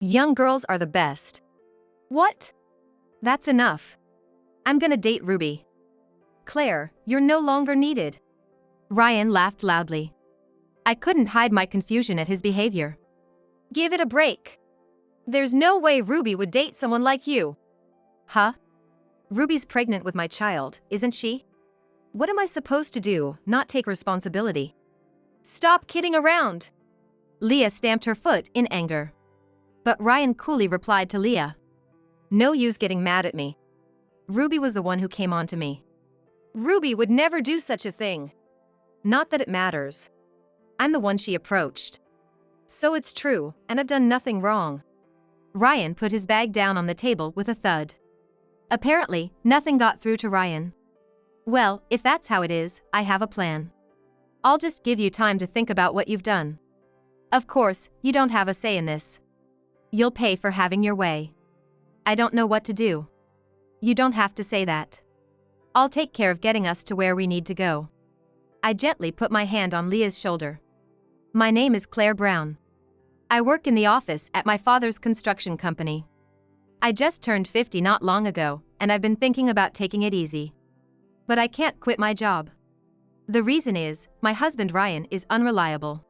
Young girls are the best. What? That's enough. I'm gonna date Ruby. Claire, you're no longer needed. Ryan laughed loudly. I couldn't hide my confusion at his behavior. Give it a break. There's no way Ruby would date someone like you. Huh? Ruby's pregnant with my child, isn't she? What am I supposed to do, not take responsibility? Stop kidding around. Leah stamped her foot in anger. But Ryan coolly replied to Leah. No use getting mad at me. Ruby was the one who came on to me. Ruby would never do such a thing. Not that it matters. I'm the one she approached. So it's true, and I've done nothing wrong. Ryan put his bag down on the table with a thud. Apparently, nothing got through to Ryan. Well, if that's how it is, I have a plan. I'll just give you time to think about what you've done. Of course, you don't have a say in this. You'll pay for having your way. I don't know what to do. You don't have to say that. I'll take care of getting us to where we need to go. I gently put my hand on Leah's shoulder. My name is Claire Brown. I work in the office at my father's construction company. I just turned 50 not long ago, and I've been thinking about taking it easy. But I can't quit my job. The reason is, my husband Ryan is unreliable.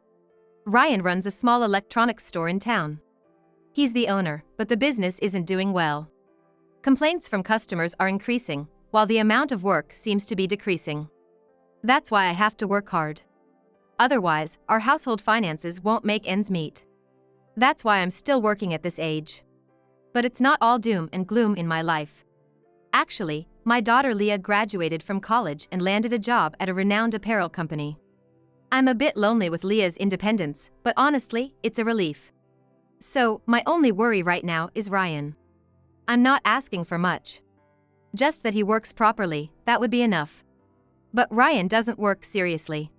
Ryan runs a small electronics store in town. He's the owner, but the business isn't doing well. Complaints from customers are increasing, while the amount of work seems to be decreasing. That's why I have to work hard. Otherwise, our household finances won't make ends meet. That's why I'm still working at this age. But it's not all doom and gloom in my life. Actually, my daughter Leah graduated from college and landed a job at a renowned apparel company. I'm a bit lonely with Leah's independence, but honestly, it's a relief. So, my only worry right now is Ryan. I'm not asking for much. Just that he works properly, that would be enough. But Ryan doesn't work seriously.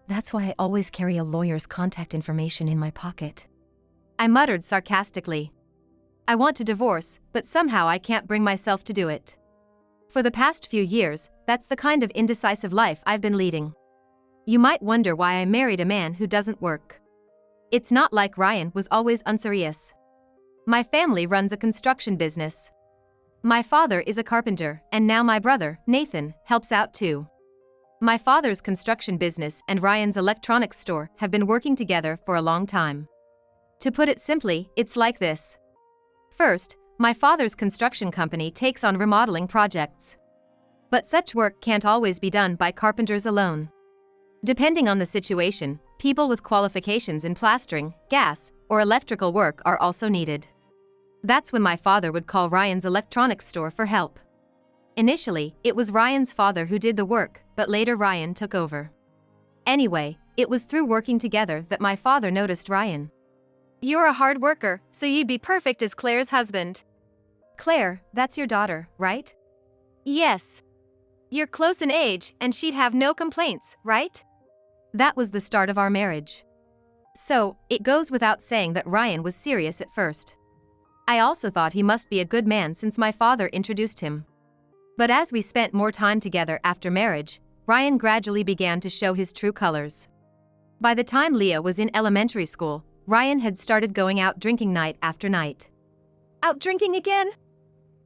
That's why I always carry a lawyer's contact information in my pocket. I muttered sarcastically. I want to divorce, but somehow I can't bring myself to do it. For the past few years, that's the kind of indecisive life I've been leading. You might wonder why I married a man who doesn't work. It's not like Ryan was always unserious. My family runs a construction business. My father is a carpenter, and now my brother, Nathan, helps out too. My father's construction business and Ryan's electronics store have been working together for a long time. To put it simply, it's like this. First, my father's construction company takes on remodeling projects. But such work can't always be done by carpenters alone. Depending on the situation, people with qualifications in plastering, gas, or electrical work are also needed. That's when my father would call Ryan's electronics store for help. Initially, it was Ryan's father who did the work, but later Ryan took over. Anyway, it was through working together that my father noticed Ryan. You're a hard worker, so you'd be perfect as Claire's husband. Claire, that's your daughter, right? Yes. You're close in age, and she'd have no complaints, right? That was the start of our marriage. So, it goes without saying that Ryan was serious at first. I also thought he must be a good man since my father introduced him. But as we spent more time together after marriage, Ryan gradually began to show his true colors. By the time Leah was in elementary school, Ryan had started going out drinking night after night. Out drinking again?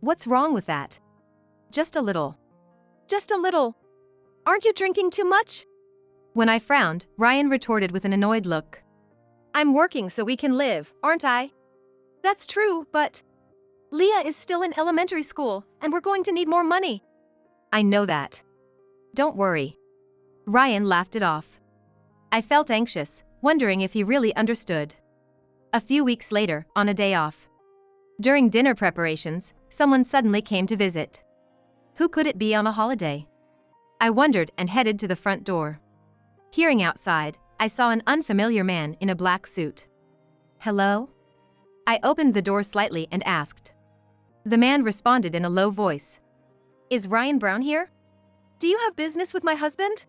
What's wrong with that? Just a little. Just a little. Aren't you drinking too much? When I frowned, Ryan retorted with an annoyed look. I'm working so we can live, aren't I? That's true, but Leah is still in elementary school, and we're going to need more money. I know that. Don't worry. Ryan laughed it off. I felt anxious, wondering if he really understood. A few weeks later, on a day off. During dinner preparations, someone suddenly came to visit. Who could it be on a holiday? I wondered and headed to the front door. Hearing outside, I saw an unfamiliar man in a black suit. Hello? I opened the door slightly and asked. The man responded in a low voice. Is Ryan Brown here? Do you have business with my husband?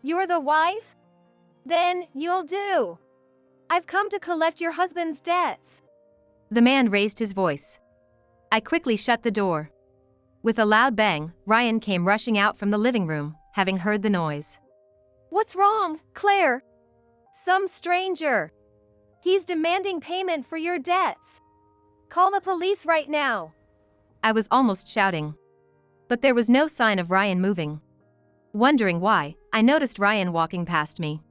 You're the wife? Then you'll do. I've come to collect your husband's debts. The man raised his voice. I quickly shut the door. With a loud bang, Ryan came rushing out from the living room, having heard the noise. What's wrong, Claire? Some stranger. He's demanding payment for your debts. Call the police right now. I was almost shouting. But there was no sign of Ryan moving. Wondering why, I noticed Ryan walking past me.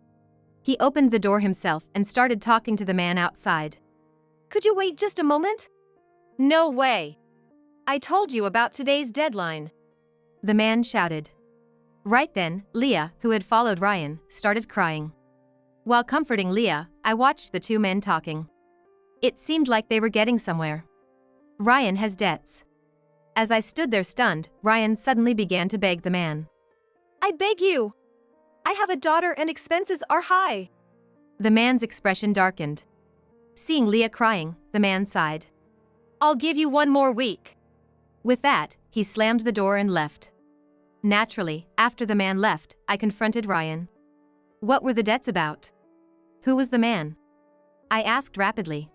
He opened the door himself and started talking to the man outside. Could you wait just a moment? No way. I told you about today's deadline. The man shouted. Right then, Leah, who had followed Ryan, started crying. While comforting Leah, I watched the two men talking. It seemed like they were getting somewhere. Ryan has debts. As I stood there stunned, Ryan suddenly began to beg the man. I beg you. I have a daughter and expenses are high. The man's expression darkened. Seeing Leah crying, the man sighed. I'll give you 1 more week. With that, he slammed the door and left. Naturally, after the man left, I confronted Ryan. What were the debts about? Who was the man? I asked rapidly.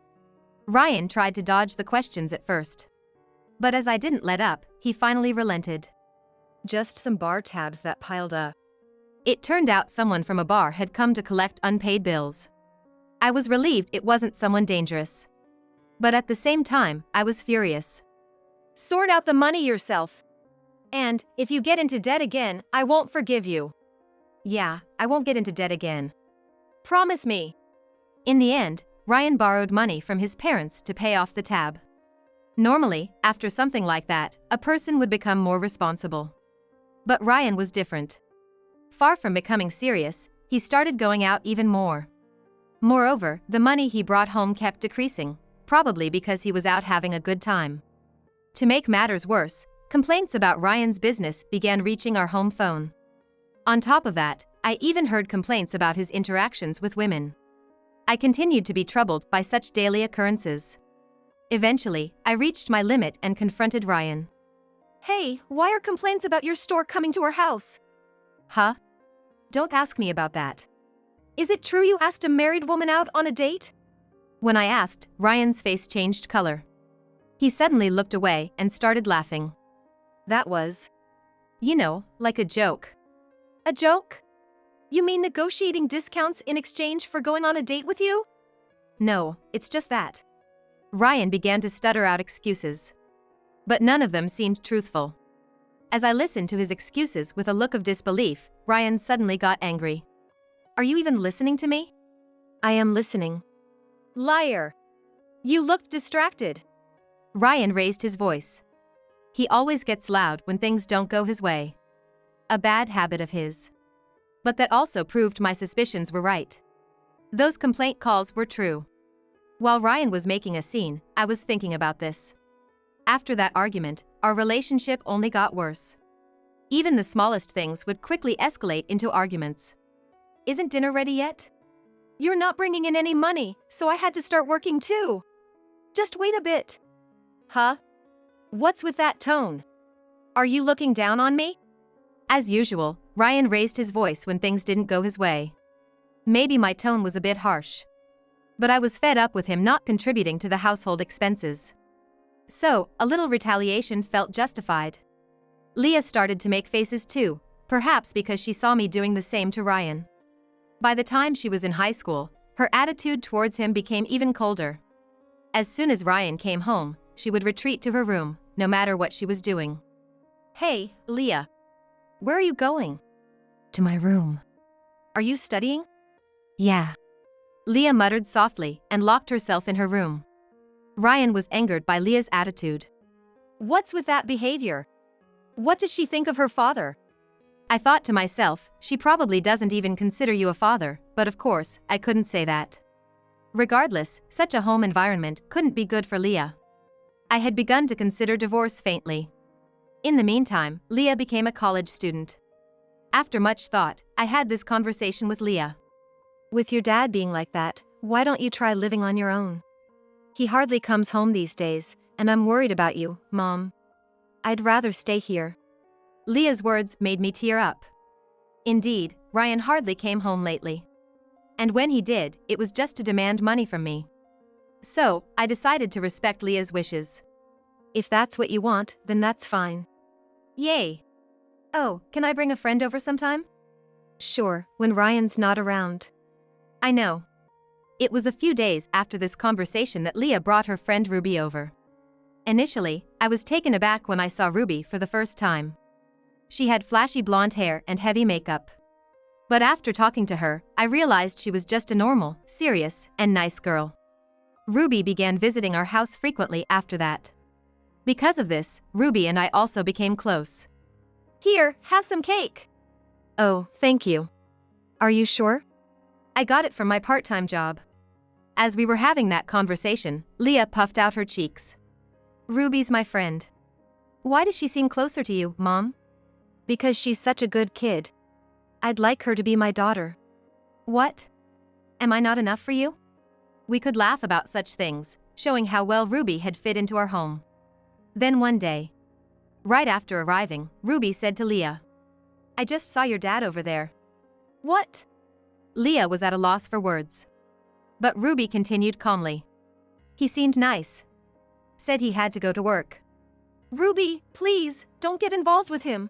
Ryan tried to dodge the questions at first. But as I didn't let up, he finally relented. Just some bar tabs that piled up. It turned out someone from a bar had come to collect unpaid bills. I was relieved it wasn't someone dangerous. But at the same time, I was furious. Sort out the money yourself. And, if you get into debt again, I won't forgive you. Yeah, I won't get into debt again. Promise me. In the end, Ryan borrowed money from his parents to pay off the tab. Normally, after something like that, a person would become more responsible. But Ryan was different. Far from becoming serious, he started going out even more. Moreover, the money he brought home kept decreasing, probably because he was out having a good time. To make matters worse, complaints about Ryan's business began reaching our home phone. On top of that, I even heard complaints about his interactions with women. I continued to be troubled by such daily occurrences. Eventually, I reached my limit and confronted Ryan. Hey, why are complaints about your store coming to our house? Huh? Don't ask me about that. Is it true you asked a married woman out on a date? When I asked, Ryan's face changed color. He suddenly looked away and started laughing. That was, like a joke. A joke? You mean negotiating discounts in exchange for going on a date with you? No, it's just that. Ryan began to stutter out excuses. But none of them seemed truthful. As I listened to his excuses with a look of disbelief, Ryan suddenly got angry. Are you even listening to me? I am listening. Liar. You looked distracted. Ryan raised his voice. He always gets loud when things don't go his way. A bad habit of his. But that also proved my suspicions were right. Those complaint calls were true. While Ryan was making a scene, I was thinking about this. After that argument, our relationship only got worse. Even the smallest things would quickly escalate into arguments. Isn't dinner ready yet? You're not bringing in any money, so I had to start working too. Just wait a bit. Huh? What's with that tone? Are you looking down on me? As usual, Ryan raised his voice when things didn't go his way. Maybe my tone was a bit harsh. But I was fed up with him not contributing to the household expenses. So, a little retaliation felt justified. Leah started to make faces too, perhaps because she saw me doing the same to Ryan. By the time she was in high school, her attitude towards him became even colder. As soon as Ryan came home, she would retreat to her room, no matter what she was doing. Hey, Leah. Where are you going? To my room. Are you studying? Yeah. Leah muttered softly and locked herself in her room. Ryan was angered by Leah's attitude. What's with that behavior? What does she think of her father? I thought to myself, she probably doesn't even consider you a father, but of course, I couldn't say that. Regardless, such a home environment couldn't be good for Leah. I had begun to consider divorce faintly. In the meantime, Leah became a college student. After much thought, I had this conversation with Leah. With your dad being like that, why don't you try living on your own? He hardly comes home these days, and I'm worried about you, Mom. I'd rather stay here. Leah's words made me tear up. Indeed, Ryan hardly came home lately. And when he did, it was just to demand money from me. So, I decided to respect Leah's wishes. If that's what you want, then that's fine. Yay! Oh, can I bring a friend over sometime? Sure, when Ryan's not around. I know. It was a few days after this conversation that Leah brought her friend Ruby over. Initially, I was taken aback when I saw Ruby for the first time. She had flashy blonde hair and heavy makeup. But after talking to her, I realized she was just a normal, serious, and nice girl. Ruby began visiting our house frequently after that. Because of this, Ruby and I also became close. Here, have some cake. Oh, thank you. Are you sure? I got it from my part-time job. As we were having that conversation, Leah puffed out her cheeks. Ruby's my friend. Why does she seem closer to you, Mom? Because she's such a good kid. I'd like her to be my daughter. What? Am I not enough for you? We could laugh about such things, showing how well Ruby had fit into our home. Then one day, right after arriving, Ruby said to Leah, I just saw your dad over there. What? Leah was at a loss for words. But Ruby continued calmly. He seemed nice. Said he had to go to work. Ruby, please, don't get involved with him.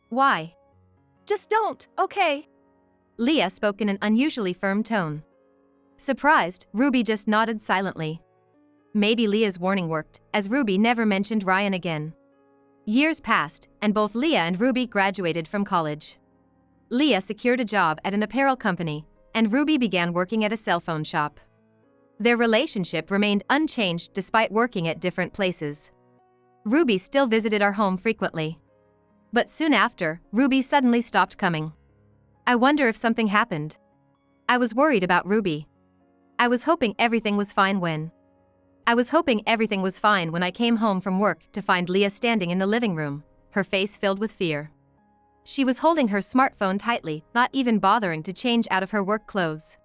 Why? Just don't, okay? Leah spoke in an unusually firm tone. Surprised, Ruby just nodded silently. Maybe Leah's warning worked, as Ruby never mentioned Ryan again. Years passed, and both Leah and Ruby graduated from college. Leah secured a job at an apparel company, and Ruby began working at a cell phone shop. Their relationship remained unchanged despite working at different places. Ruby still visited our home frequently. But soon after, Ruby suddenly stopped coming. I wonder if something happened. I was worried about Ruby. I was hoping everything was fine when I came home from work to find Leah standing in the living room, her face filled with fear. She was holding her smartphone tightly, not even bothering to change out of her work clothes.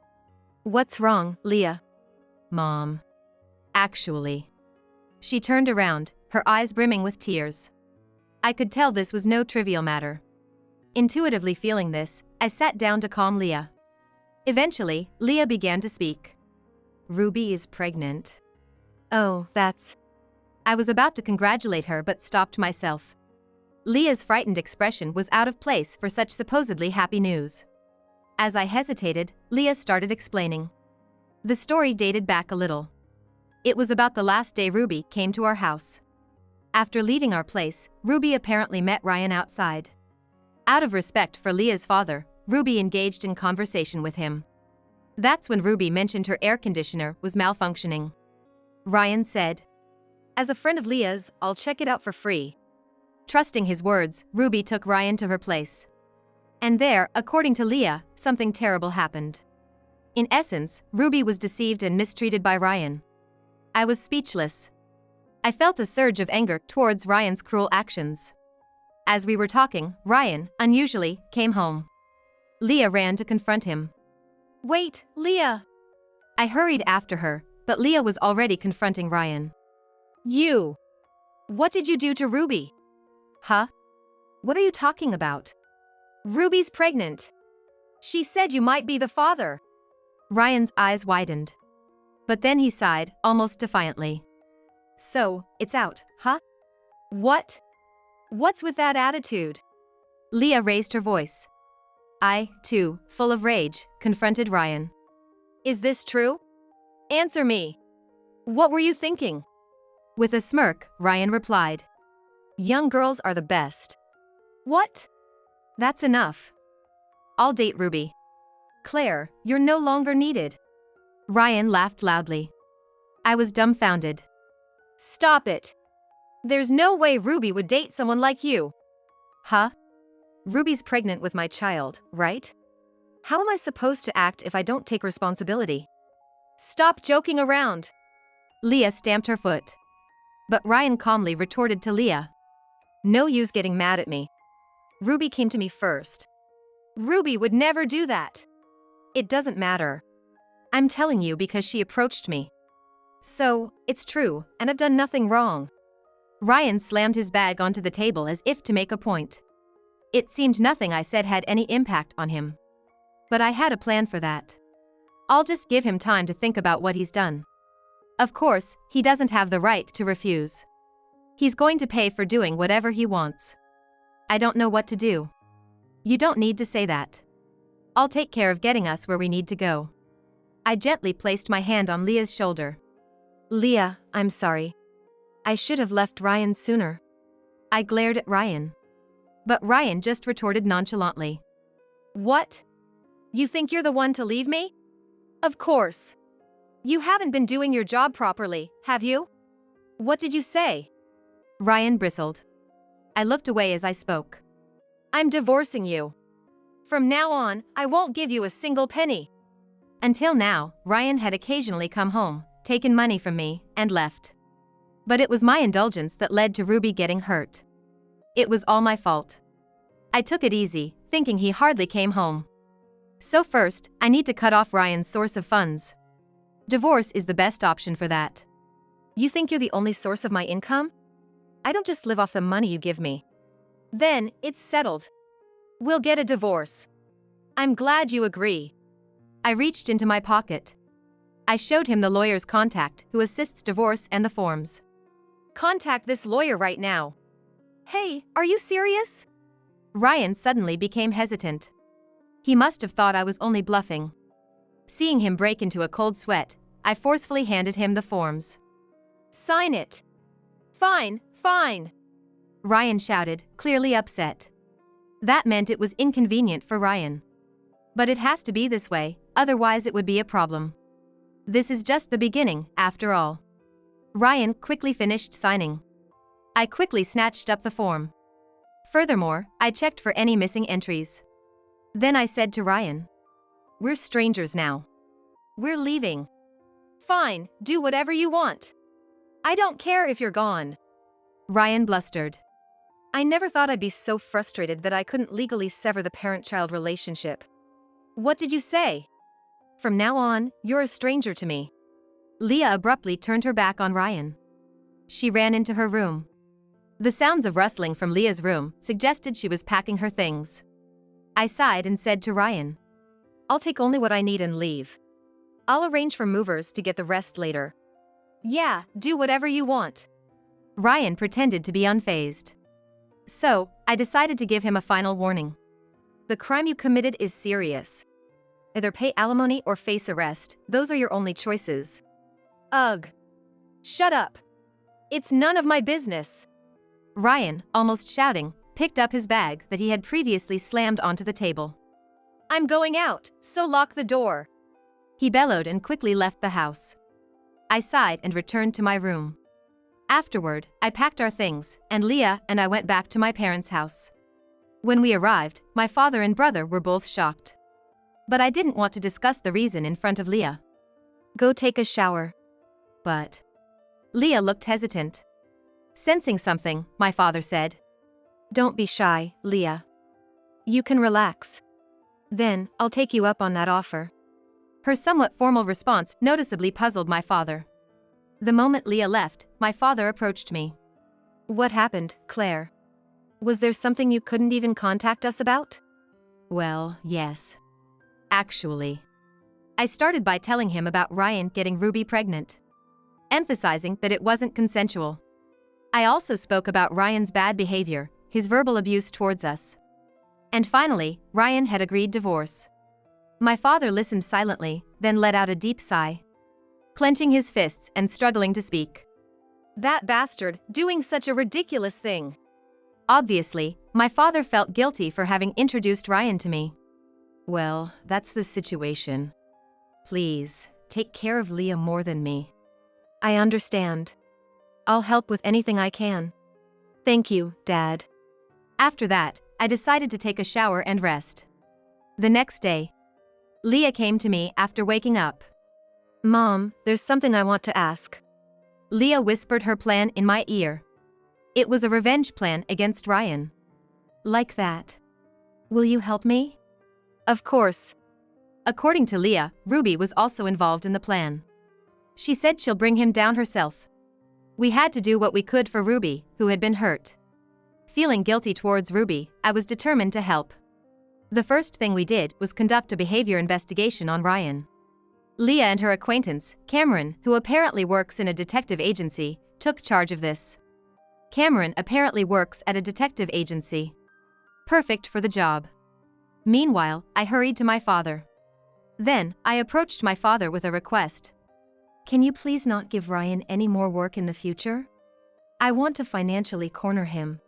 What's wrong, Leah? Mom. Actually. She turned around, her eyes brimming with tears. I could tell this was no trivial matter. Intuitively feeling this, I sat down to calm Leah. Eventually, Leah began to speak. Ruby is pregnant. Oh, that's... I was about to congratulate her but stopped myself. Leah's frightened expression was out of place for such supposedly happy news. As I hesitated, Leah started explaining. The story dated back a little. It was about the last day Ruby came to our house. After leaving our place, Ruby apparently met Ryan outside. Out of respect for Leah's father, Ruby engaged in conversation with him. That's when Ruby mentioned her air conditioner was malfunctioning. Ryan said, As a friend of Leah's, I'll check it out for free. Trusting his words, Ruby took Ryan to her place. And there, according to Leah, something terrible happened. In essence, Ruby was deceived and mistreated by Ryan. I was speechless. I felt a surge of anger towards Ryan's cruel actions. As we were talking, Ryan, unusually, came home. Leah ran to confront him. Wait, Leah! I hurried after her, but Leah was already confronting Ryan. You! What did you do to Ruby? Huh? What are you talking about? Ruby's pregnant. She said you might be the father. Ryan's eyes widened. But then he sighed, almost defiantly. So, it's out, huh? What? What's with that attitude? Leah raised her voice. I, too, full of rage, confronted Ryan. Is this true? Answer me. What were you thinking? With a smirk, Ryan replied. Young girls are the best. What? That's enough. I'll date Ruby. Claire, you're no longer needed. Ryan laughed loudly. I was dumbfounded. Stop it. There's no way Ruby would date someone like you. Huh? Ruby's pregnant with my child, right? How am I supposed to act if I don't take responsibility? Stop joking around. Leah stamped her foot. But Ryan calmly retorted to Leah. No use getting mad at me. Ruby came to me first. Ruby would never do that. It doesn't matter. I'm telling you because she approached me. So, it's true, and I've done nothing wrong. Ryan slammed his bag onto the table as if to make a point. It seemed nothing I said had any impact on him. But I had a plan for that. I'll just give him time to think about what he's done. Of course, he doesn't have the right to refuse. He's going to pay for doing whatever he wants. I don't know what to do. You don't need to say that. I'll take care of getting us where we need to go. I gently placed my hand on Leah's shoulder. Leah, I'm sorry. I should have left Ryan sooner. I glared at Ryan. But Ryan just retorted nonchalantly. What? You think you're the one to leave me? Of course. You haven't been doing your job properly, have you? What did you say? Ryan bristled. I looked away as I spoke. I'm divorcing you. From now on, I won't give you a single penny. Until now, Ryan had occasionally come home, taken money from me, and left. But it was my indulgence that led to Ruby getting hurt. It was all my fault. I took it easy, thinking he hardly came home. So first, I need to cut off Ryan's source of funds. Divorce is the best option for that. You think you're the only source of my income? I don't just live off the money you give me. Then, it's settled. We'll get a divorce. I'm glad you agree. I reached into my pocket. I showed him the lawyer's contact who assists divorce and the forms. Contact this lawyer right now. Hey, are you serious? Ryan suddenly became hesitant. He must have thought I was only bluffing. Seeing him break into a cold sweat, I forcefully handed him the forms. Sign it. Fine, fine. Ryan shouted, clearly upset. That meant it was inconvenient for Ryan. But it has to be this way, otherwise it would be a problem. This is just the beginning, after all. Ryan quickly finished signing. I quickly snatched up the form. Furthermore, I checked for any missing entries. Then I said to Ryan, "We're strangers now. We're leaving." Fine, do whatever you want. I don't care if you're gone. Ryan blustered. I never thought I'd be so frustrated that I couldn't legally sever the parent-child relationship. What did you say? From now on, you're a stranger to me. Leah abruptly turned her back on Ryan. She ran into her room. The sounds of rustling from Leah's room suggested she was packing her things. I sighed and said to Ryan, "I'll take only what I need and leave. I'll arrange for movers to get the rest later." "Yeah, do whatever you want." Ryan pretended to be unfazed. So, I decided to give him a final warning. The crime you committed is serious. Either pay alimony or face arrest, those are your only choices. Ugh. Shut up. It's none of my business. Ryan, almost shouting, picked up his bag that he had previously slammed onto the table. I'm going out, so lock the door. He bellowed and quickly left the house. I sighed and returned to my room. Afterward, I packed our things, and Leah and I went back to my parents' house. When we arrived, my father and brother were both shocked. But I didn't want to discuss the reason in front of Leah. Go take a shower. But Leah looked hesitant. Sensing something, my father said, Don't be shy, Leah. You can relax. Then, I'll take you up on that offer. Her somewhat formal response noticeably puzzled my father. The moment Leah left, my father approached me. What happened, Claire? Was there something you couldn't even contact us about? Well, yes. Actually. I started by telling him about Ryan getting Ruby pregnant, emphasizing that it wasn't consensual. I also spoke about Ryan's bad behavior, his verbal abuse towards us. And finally, Ryan had agreed divorce. My father listened silently, then let out a deep sigh, clenching his fists and struggling to speak. That bastard, doing such a ridiculous thing. Obviously, my father felt guilty for having introduced Ryan to me. Well, that's the situation. Please, take care of Leah more than me. I understand. I'll help with anything I can. Thank you, Dad. After that, I decided to take a shower and rest. The next day, Leah came to me after waking up. Mom, there's something I want to ask. Leah whispered her plan in my ear. It was a revenge plan against Ryan. Like that. Will you help me? Of course. According to Leah, Ruby was also involved in the plan. She said she'll bring him down herself. We had to do what we could for Ruby, who had been hurt. Feeling guilty towards Ruby, I was determined to help. The first thing we did was conduct a behavior investigation on Ryan. Leah and her acquaintance, Cameron, who apparently works in a detective agency, took charge of this. Cameron apparently works at a detective agency. Perfect for the job. Meanwhile, I hurried to my father. Then, I approached my father with a request. Can you please not give Ryan any more work in the future? I want to financially corner him.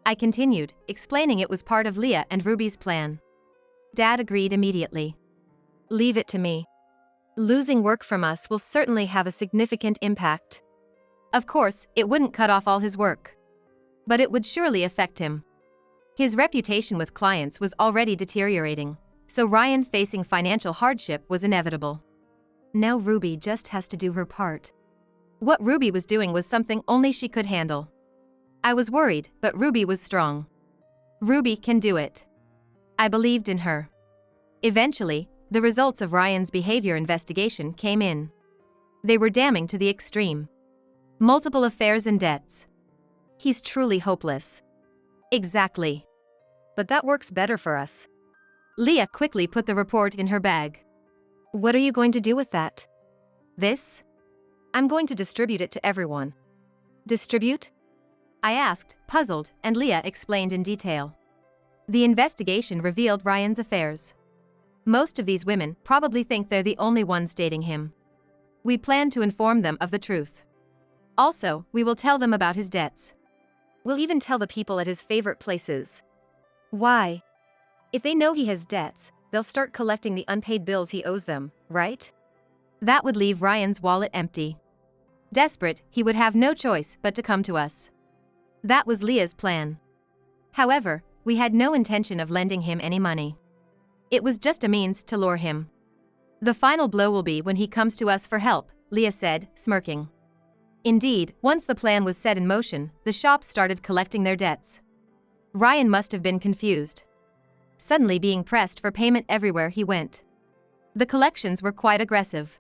I continued, explaining it was part of Leah and Ruby's plan. Dad agreed immediately. Leave it to me. Losing work from us will certainly have a significant impact. Of course, it wouldn't cut off all his work. But it would surely affect him. His reputation with clients was already deteriorating, so Ryan facing financial hardship was inevitable. Now Ruby just has to do her part. What Ruby was doing was something only she could handle. I was worried, but Ruby was strong. Ruby can do it. I believed in her. Eventually, the results of Ryan's behavior investigation came in. They were damning to the extreme. Multiple affairs and debts. He's truly hopeless. Exactly. But that works better for us. Leah quickly put the report in her bag. What are you going to do with that? This? I'm going to distribute it to everyone. Distribute? I asked, puzzled, and Leah explained in detail. The investigation revealed Ryan's affairs. Most of these women probably think they're the only ones dating him. We plan to inform them of the truth. Also, we will tell them about his debts. We'll even tell the people at his favorite places. Why? If they know he has debts, they'll start collecting the unpaid bills he owes them, right? That would leave Ryan's wallet empty. Desperate, he would have no choice but to come to us. That was Leah's plan. However, we had no intention of lending him any money. It was just a means to lure him. The final blow will be when he comes to us for help, Leah said, smirking. Indeed, once the plan was set in motion, the shops started collecting their debts. Ryan must have been confused. Suddenly being pressed for payment everywhere he went. The collections were quite aggressive.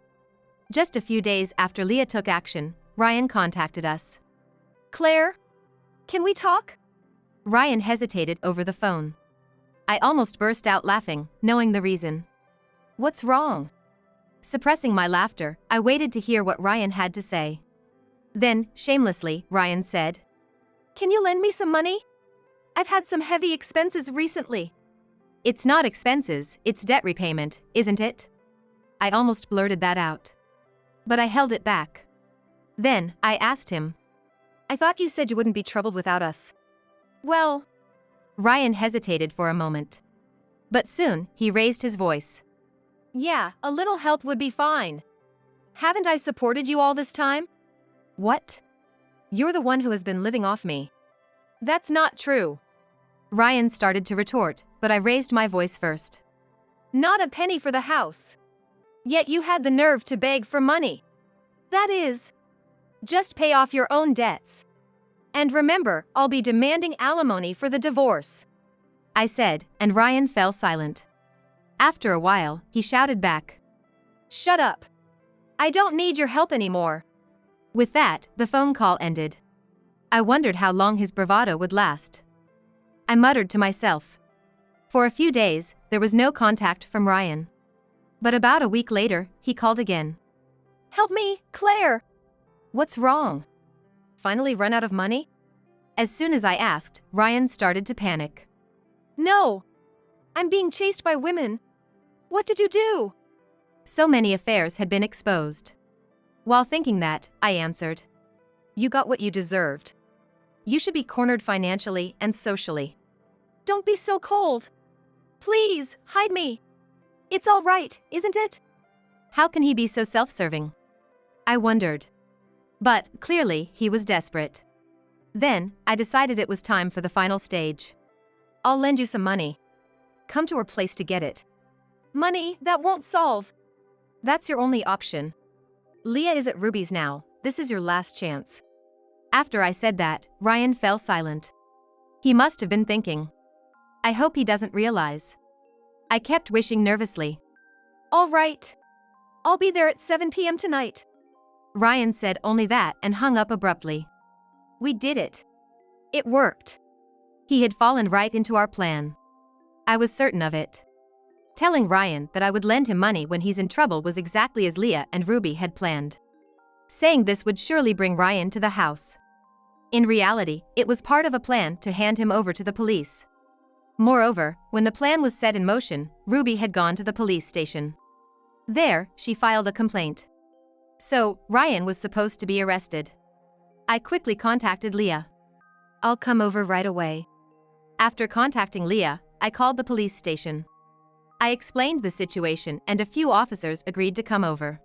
Just a few days after Leah took action, Ryan contacted us. Claire? Can we talk? Ryan hesitated over the phone. I almost burst out laughing, knowing the reason. What's wrong? Suppressing my laughter, I waited to hear what Ryan had to say. Then, shamelessly, Ryan said, Can you lend me some money? I've had some heavy expenses recently. It's not expenses, it's debt repayment, isn't it? I almost blurted that out. But I held it back. Then, I asked him. I thought you said you wouldn't be troubled without us. Well, Ryan hesitated for a moment. But soon, he raised his voice. Yeah, a little help would be fine. Haven't I supported you all this time? What? You're the one who has been living off me. That's not true. Ryan started to retort, but I raised my voice first. Not a penny for the house. Yet you had the nerve to beg for money. That is, just pay off your own debts. And remember, I'll be demanding alimony for the divorce. I said, and Ryan fell silent. After a while, he shouted back. Shut up. I don't need your help anymore. With that, the phone call ended. I wondered how long his bravado would last. I muttered to myself. For a few days, there was no contact from Ryan. But about a week later, he called again. Help me, Claire! What's wrong? Finally run out of money? As soon as I asked, Ryan started to panic. No! I'm being chased by women. What did you do? So many affairs had been exposed. While thinking that, I answered. You got what you deserved. You should be cornered financially and socially. Don't be so cold. Please, hide me. It's all right, isn't it? How can he be so self-serving? I wondered. But, clearly, he was desperate. Then, I decided it was time for the final stage. I'll lend you some money. Come to our place to get it. Money, that won't solve. That's your only option. Leah is at Ruby's now, this is your last chance. After I said that, Ryan fell silent. He must have been thinking. I hope he doesn't realize. I kept wishing nervously. All right. I'll be there at 7 p.m. tonight. Ryan said only that and hung up abruptly. We did it. It worked. He had fallen right into our plan. I was certain of it. Telling Ryan that I would lend him money when he's in trouble was exactly as Leah and Ruby had planned. Saying this would surely bring Ryan to the house. In reality, it was part of a plan to hand him over to the police. Moreover, when the plan was set in motion, Ruby had gone to the police station. There, she filed a complaint. So, Ryan was supposed to be arrested. I quickly contacted Leah. I'll come over right away. After contacting Leah, I called the police station. I explained the situation and a few officers agreed to come over.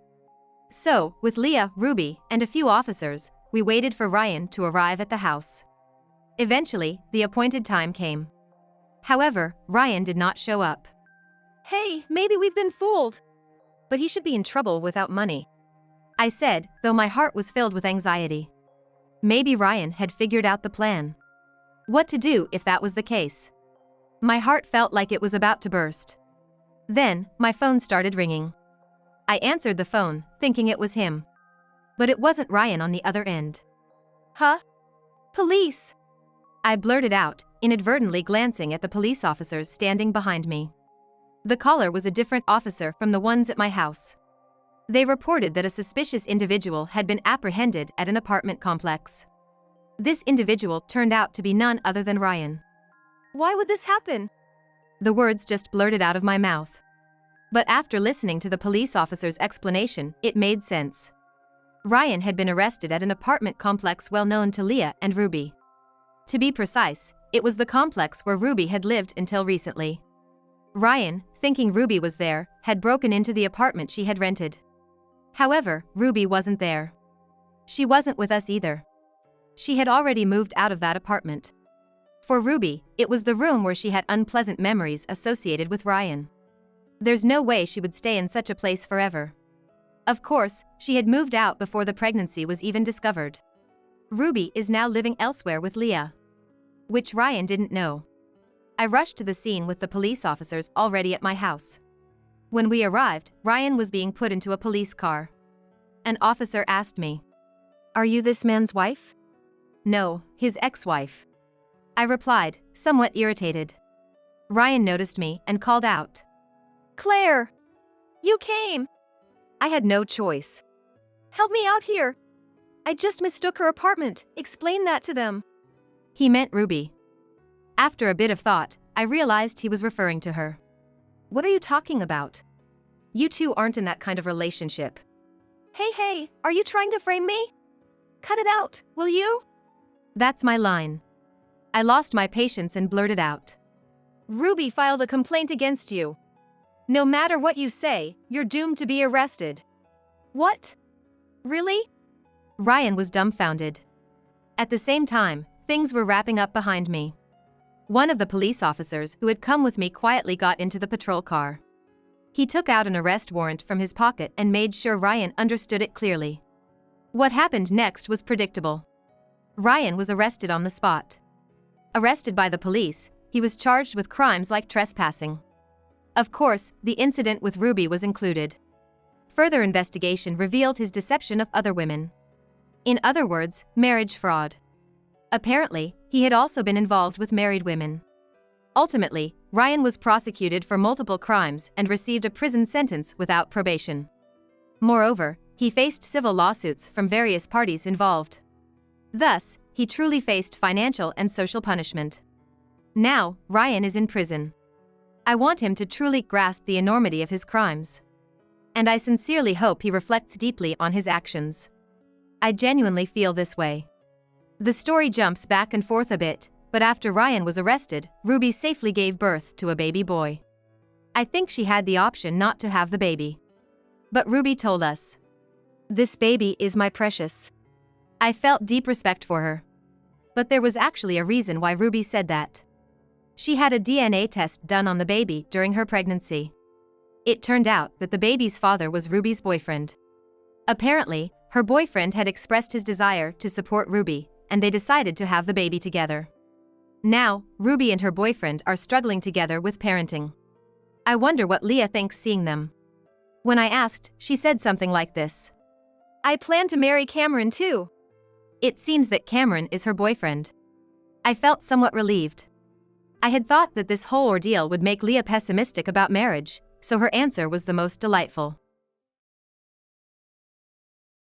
So, with Leah, Ruby, and a few officers, we waited for Ryan to arrive at the house. Eventually, the appointed time came. However, Ryan did not show up. Hey, maybe we've been fooled. But he should be in trouble without money, I said, though my heart was filled with anxiety. Maybe Ryan had figured out the plan. What to do if that was the case? My heart felt like it was about to burst. Then, my phone started ringing. I answered the phone, thinking it was him. But it wasn't Ryan on the other end. Huh? Police! I blurted out, inadvertently glancing at the police officers standing behind me. The caller was a different officer from the ones at my house. They reported that a suspicious individual had been apprehended at an apartment complex. This individual turned out to be none other than Ryan. Why would this happen? The words just blurted out of my mouth. But after listening to the police officer's explanation, it made sense. Ryan had been arrested at an apartment complex well known to Leah and Ruby. To be precise, it was the complex where Ruby had lived until recently. Ryan, thinking Ruby was there, had broken into the apartment she had rented. However, Ruby wasn't there. She wasn't with us either. She had already moved out of that apartment. For Ruby, it was the room where she had unpleasant memories associated with Ryan. There's no way she would stay in such a place forever. Of course, she had moved out before the pregnancy was even discovered. Ruby is now living elsewhere with Leah, which Ryan didn't know. I rushed to the scene with the police officers already at my house. When we arrived, Ryan was being put into a police car. An officer asked me, "Are you this man's wife?" "No, his ex-wife," I replied, somewhat irritated. Ryan noticed me and called out, "Claire! You came!" I had no choice. "Help me out here! I just mistook her apartment, explain that to them." He meant Ruby. After a bit of thought, I realized he was referring to her. "What are you talking about? You two aren't in that kind of relationship." Hey, are you trying to frame me? Cut it out, will you?" That's my line. I lost my patience and blurted out, "Ruby filed a complaint against you. No matter what you say, you're doomed to be arrested." "What? Really?" Ryan was dumbfounded. At the same time, things were wrapping up behind me. One of the police officers who had come with me quietly got into the patrol car. He took out an arrest warrant from his pocket and made sure Ryan understood it clearly. What happened next was predictable. Ryan was arrested on the spot. Arrested by the police, he was charged with crimes like trespassing. Of course, the incident with Ruby was included. Further investigation revealed his deception of other women. In other words, marriage fraud. Apparently, he had also been involved with married women. Ultimately, Ryan was prosecuted for multiple crimes and received a prison sentence without probation. Moreover, he faced civil lawsuits from various parties involved. Thus, he truly faced financial and social punishment. Now, Ryan is in prison. I want him to truly grasp the enormity of his crimes. And I sincerely hope he reflects deeply on his actions. I genuinely feel this way. The story jumps back and forth a bit, but after Ryan was arrested, Ruby safely gave birth to a baby boy. I think she had the option not to have the baby. But Ruby told us, "This baby is my precious." I felt deep respect for her. But there was actually a reason why Ruby said that. She had a DNA test done on the baby during her pregnancy. It turned out that the baby's father was Ruby's boyfriend. Apparently, her boyfriend had expressed his desire to support Ruby, and they decided to have the baby together. Now, Ruby and her boyfriend are struggling together with parenting. I wonder what Leah thinks seeing them. When I asked, she said something like this, "I plan to marry Cameron too." It seems that Cameron is her boyfriend. I felt somewhat relieved. I had thought that this whole ordeal would make Leah pessimistic about marriage, so her answer was the most delightful.